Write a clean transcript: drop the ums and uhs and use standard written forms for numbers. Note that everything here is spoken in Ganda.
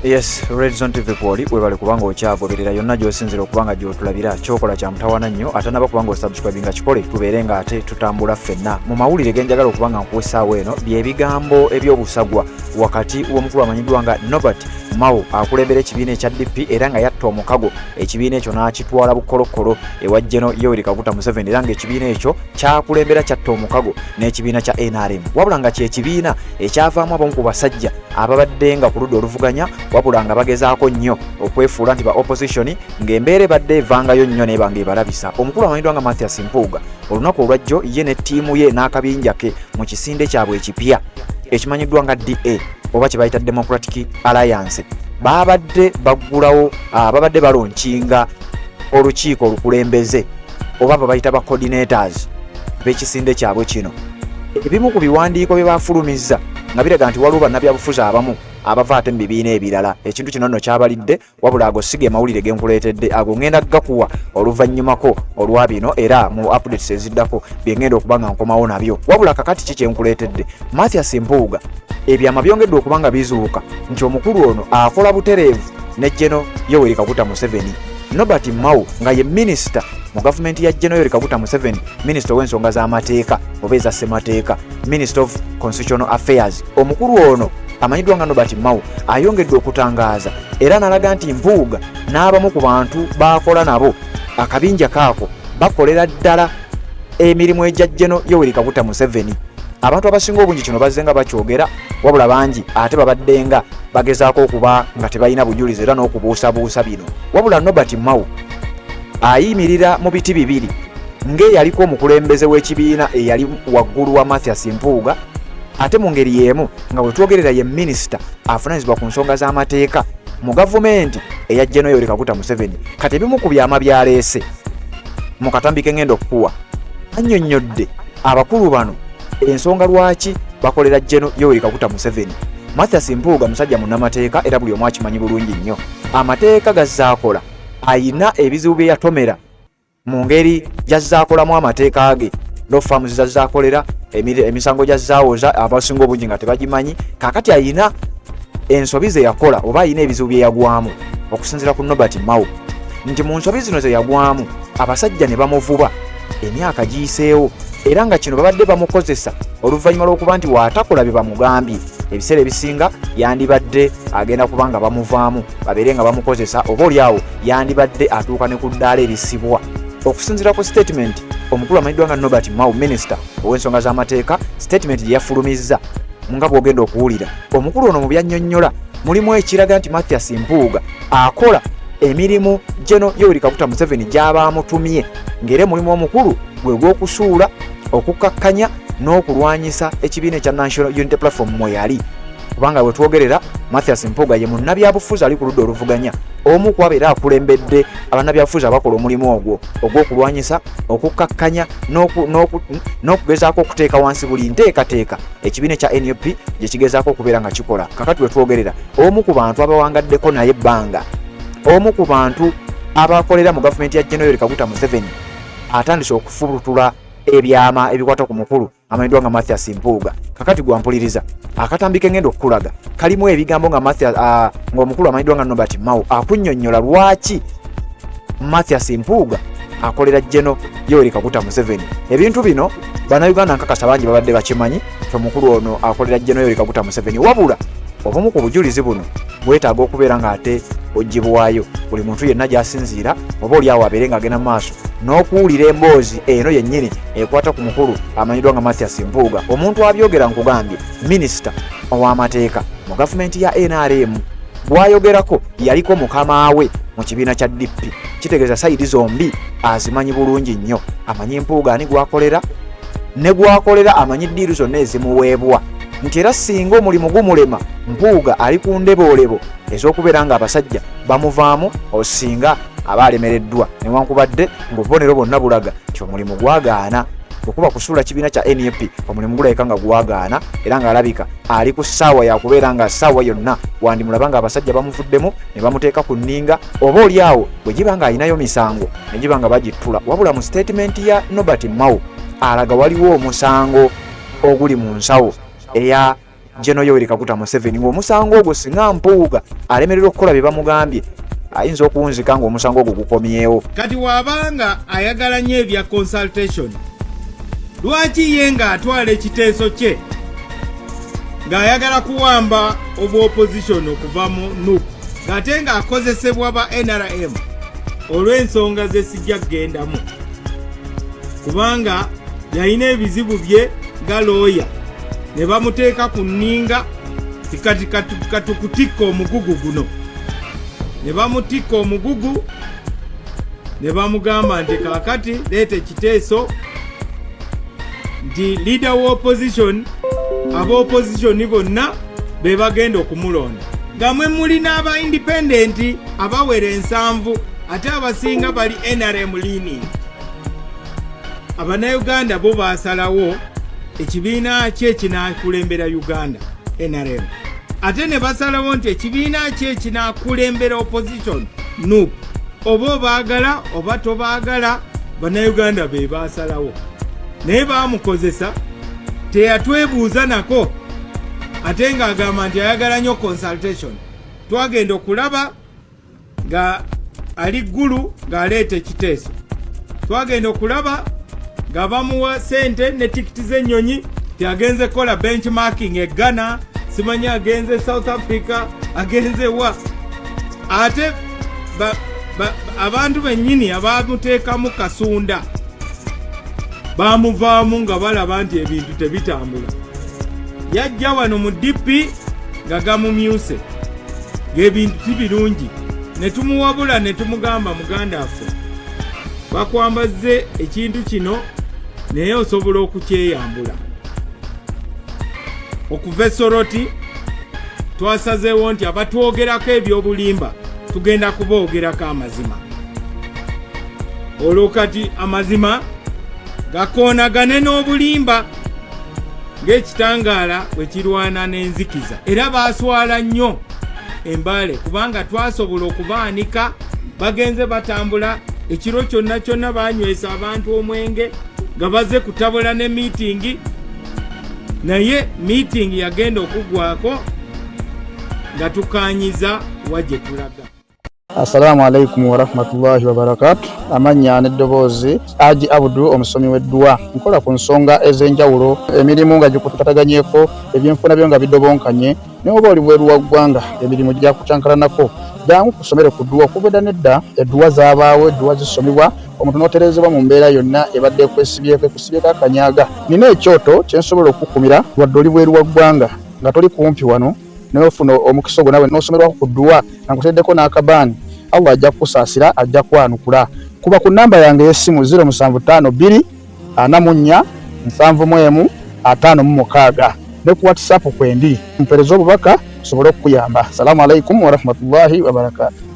Yes, Red Zone TV kwoli webale kubanga okyagoberera yonna gy'osinzira okubanga gy'otulabira kyokola kya mutawaana nnyo ate naba kubanga osubscribinga kikole tubeere nga ate tutambula ffenna mu mawulire genjagala okubanga nkuwesaawo eno by'ebigambo eby'obusagwa wakati w'omukulu amanyiddwa nga Nobert Mao akulembera ekibiina ekya DP era nga yatta omukago ekibiina ekyo n'akitwala bukolokolo ewa General Yoweri Kaguta Museveni era nga ekibiina ekyo kyakulembera kyatta omukago n'ekibiina kya NRM wabula nga kyekibiina ekyavaamu abamu ku basajja ababadde nga ku ludda oluvuganya wabula nga bagezaako nnyo okwefuula nti ba opposition ng'embeera ebadde evangayo nnyo naye banga ebalabisa. Omukulu amanyiddwa nga Mathias Mpuuga olunaku olwajjo ye ne ttiimu ye n'akabinja ke mu kisinde kyabwe ekipya ekimanyiddwa nga DA oba kye bayita Democratic Alliance babadde baggulawo babadde balonkinga olukiiko olukulembeze oba babayita ba coordinators b'ekisinde kyabwe kino. Ebimu ku biwandiiko bye bafulumizza nga biraga nti waliwo bannabyabufuzi abamu abava ate mu bibiina ebirala. Ekintu kino nno kyabalidde wabula ago sige mawulire genkuleetedde ago ngenda gakuwa oluvannyumako olwa bino era mu updates eziddako bye ngenda okuba nga nkomawo nabyo. Wabula kakati ki kyenkuleetedde Mathias Mpuuga ebyama byongedde okuba nga bizuuka nti omukulu ono akola butereevu ne General Yoweri Kaguta Museveni. Nobert Mao nga ye minisita mu gavumenti ya General Yoweri Kaguta Museveni, minisita w'ensonga z'amateeka oba eza ssemateeka, minister of constitutional affairs. Omukulu ono amanyiddwa nga Nobert Mao ayongedde okutangaaza era n'alaga nti Mpuuga n'abamu ku bantu baakola nabo akabinja kaako bakolera ddala emirimu egya General Yoweri Kaguta Museveni. Abantu abasinga obungi kino bazze nga bakyogera wabula bangi ate babadde nga bagezaako okuba nga tebalina bujulizi era n'okubuusabuusa bino. Wabula Nobert Mao ayimirira mu biti bibiri ng'eyaliko omukulembeze w'ekibiina eyali waggulu wa Mathias Mpuuga ate mu ngeri y'emu nga bwe twogerera ye minisita avunaanyizibwa ku nsonga z'amateeka mu gavumenti eya General Yoweri Kaguta Museveni. Kati ebimu ku byama byaleese mu katambi ke ngenda okukuwa annyonnyodde abakulu bano ensonga lwaki bakolera General Yoweri Kaguta Museveni. Mathias Mpuuga musajja munnamateeka era buli omu akimanyi bulungi nnyo. Amateeka gazzaakola ayina ebizibu bye yatomera mu ngeri gyazzaakolamu amateeka ge no farms zazzaakolera emisango gyazzaawoza abasinga obungi nga tebagimanyi. Kakati ayina ensobi ze yakola oba ayina ebizibu bye yagwamu okusinziira ku Nobert Mao nti mu nsobi zino ze yagwamu abasajja ne bamuvuba emyaka giyiseewo era nga kino babadde bamukozesa oluvannyuma lw'okuba nti waatakola bye bamugambye. Ebiseera ebisinga yandibadde agenda kubanga bamuvaamu babeere nga bamukozesa oba oliawo yandibadde atuuka ne ku ddaala erisibwa. Okusinziira ku statement omukulu amanyiddwa nga Nobert Mao minisita ow'ensonga z'amateeka statement gye yafulumizza nga bw'ogenda okuwulira omukulu ono mu byannyonnyola mulimu ekiraga nti Mathias Mpuuga akola emirimu General Yoweri Kaguta Museveni gy'aba amutumye ng'era mulimu omukulu gwe gw'okusuula okukkakkanya n'okulwanyisa ekibiina ekya National Unity Platform mwe yali. Kubanga bwe twogerera Mathias Mpuuga ye munnabyabufuzi ali ku ludda oluvuganya omu ku abeera akulembedde abannabyabufuzi abakola omulimu ogwo ogw'okulwanyisa okukkakkanya n'okugezaako okuteeka wansi buli nteekateeka ekibiina ekya NUP gye kigezaako okubeera nga kikola. Kakati bwe twogerera omu ku bantu abawangaddeko naye ebbanga omu ku bantu abakolera mu gavumenti ya General Yoweri Kaguta Museveni atandise okufulutula ebyama ebikwata ku mukulu amanyiddwa nga Mathias Mpuuga. Kakati gwampuliriza akatambi ke ngenda okukulaga kalimu ebigambo nga ng'omukulu amanyiddwa nga Nobert Mao akunnyonnyola lwaki Mathias Mpuuga akolera General Yoweri Kaguta Museveni. Ebintu bino bannayuganda nkakasa bangi babadde bakimanyi omukulu ono akolera General Yoweri Kaguta Museveni wabula obumu ku bujulizi buno bwetaaga okubeera ng'ate ogibwayo buli muntu yenna gy'asinziira oba oliawo abeere ng'agenda mu maaso n'okuwulira emboozi eno yennyini ekwata ku mukulu amanyiddwa nga Mathias Mpuuga. Omuntu abyogera nkugambye minisita ow'amateeka mu gavumenti ya NRM bw'ayogerako yaliko mukama we mu kibiina kya DP kitegeeza sayidi zombi azimanyi bulungi nnyo. Amanyi Mpuuga ani gwakolera ne gwakolera amanyi ddiiru zonna ezimuweebwa nti era singa omulimu gumulema Mpuuga ali ku ndeboolebo ez'okubeera nga abasajja bamuvaamu osinga aba alemereddwa newankubadde ng'obubonero bwonna bulaga nti omulimu gwagaana. Okuba kusuula kibiina kya NUP omulimu gulabika nga gwagaana era ng'alabika ali ku ssaawa yakubeera nga ssaawa yonna wandimulaba nga abasajja bamuvuddemu ne bamuteeka ku nninga oba oliawo bwe giba nga alinayo misango ne giba nga bagittula. Wabula mu statement ya Nobert Mao alaga waliwo omusango oguli mu nsawo eya General Yoweri Kaguta Museveni ng'omusango ogwo singa Mpuuga alemererwa okukola bye bamugambye ayinza okuwunzika ng'omusango ogwo gukomyewo. Kati wabanga ayagala nnyo ebya consultation, lwaki ye ng'atwala ekiteeso kye ng'ayagala kuwamba obwa opposition okuva mu NUP ng'ate ng'akozesebwa ba NRM olw'ensonga ze sijja kugendamu, kubanga yalina ebizibu bye nga looya ne bamuteeka ku nninga katukutikka omugugu guno, ne bamutikka omugugu ne bamugamba nti kaakati leeta ekiteeso nti leader wa opposition, aba opposition bonna be bagenda okumulonda, nga mwe muli n'aba independent abawera 7 ate abasinga bali NRM leaning. Abannayuganda bo baasalawo ekibiina kye kinaakulembera Uganda NRM, ate ne basalawo nti ekibiina kye kinaakulembera opposition NUP. Oba baagala oba tobaagala, bannayuganda be baasalawo, naye baamukozesa teyatwebuuza nako, ate ng'agamba nti ayagala nnyo consultation. Twagenda okulaba nga ali ggulu ng'aleeta ekiteeso, twagenda okulaba nga bamuwa sente ne tikiti z'ennyonyi tiagenze kola benchmarking e Ghana, simanyi agenze South Africa, agenze wa, ate abantu bennyini abamuteekamu kasunda bamuvaamu nga balaba nti ebintu tebitambula. Yajja wano mu DP nga gamumyuse ng'ebintu tibirungi, ne tumuwabula ne tumugamba muganda affe bakwambaze ekintu kino naye osobola okukyeyambula. Okuva Soroti twasazeewo nti abatwogerako ebyobulimba tugenda kuboogerako amazima. Olwo kati amazima gakoonagane n'obulimba ng'ekitangaala bwe kirwana n'enzikiza. Era baaswala nnyo embale kubanga twasobola okubaanika bagenze batambula ekiro kyonna kyonna banywesa abantu omwenge nga bazze kutabula ne meeting, naye meeting yagenda okugwako nga tukanyiza wajje tulaga. Assalamu alaikum wa rahmatullahi wa barakatuh. Amanya n'eddoboozi Haji Abdu omusomi w'eddua. Nkola ku nsonga ez'enjawulo, emirimu nga gikutataganyeko, ebyenfuna byo nga bidobonkanye, ne oba oli bweru wa ggwanga emirimu gya kucankalanako. Jangu kusomere ku ddua okubeda nedda eddua zaabaawo, eddua zisomibwa omuntu n'oterezebwa mu mbeera yonna ebadde ekwesibyeko akanyaga. Nina ekyoto kye nsobola okukumira wadde oli bweru wa ggwanga nga toli kumpi wano n'ofuna omukisa ogwo nawe n'osomerwako ku ddua nga nkuteddeko n'akabaani. Allah ajja kukusaasira, ajja kwanukula. Kuba ku nnamba yange y'essimu 0752 44 71 56 ne ku WhatsApp kwendi mpereza obubaka sobole okuyamba. Assalamu alaikum wa rahmatullahi wa barakatuh.